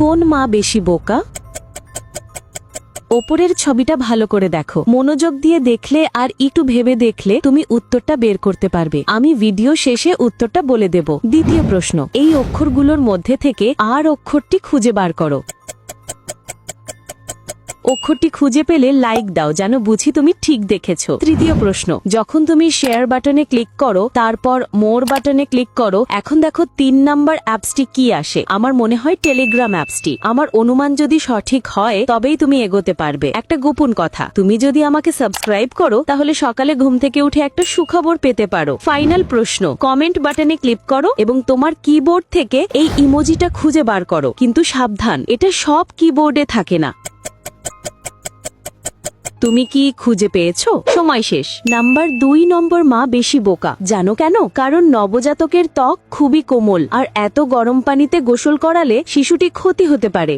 কোন মা বেশি বোকা? ওপরের ছবিটা ভালো করে দেখো, মনোযোগ দিয়ে দেখলে আর একটু ভেবে দেখলে তুমি উত্তরটা বের করতে পারবে। আমি ভিডিও শেষে উত্তরটা বলে দেব। দ্বিতীয় প্রশ্ন, এই অক্ষরগুলোর মধ্যে থেকে আর অক্ষরটি খুঁজে বার করো। অক্ষরটি খুঁজে পেলে লাইক দাও, যেন বুঝি তুমি ঠিক দেখেছো। তৃতীয় প্রশ্ন, যখন তুমি শেয়ার বাটনে ক্লিক করো, তারপর মোর বাটনে ক্লিক করো, এখন দেখো 3 নাম্বার অ্যাপসটি কি আসে। আমার মনে হয় টেলিগ্রাম অ্যাপসটি। আমার অনুমান যদি সঠিক হয় তবেই তুমি এগোতে পারবে। একটা গোপন কথা, তুমি যদি আমাকে সাবস্ক্রাইব করো তাহলে সকালে ঘুম থেকে উঠে একটা সুখবর পেতে পারো। ফাইনাল প্রশ্ন, কমেন্ট বাটনে ক্লিক করো এবং তোমার কিবোর্ড থেকে এই ইমোজিটা খুঁজে বার করো। কিন্তু সাবধান, এটা সব কিবোর্ডে থাকে না। তুমি কি খুঁজে পেয়েছো? সময় শেষ। নাম্বার 2 নম্বর মা বেশি বোকা। জানো কেন? কারণ নবজাতকের ত্বক খুবই কোমল, আর এত গরম পানিতে গোসল করালে শিশুটি ক্ষতি হতে পারে।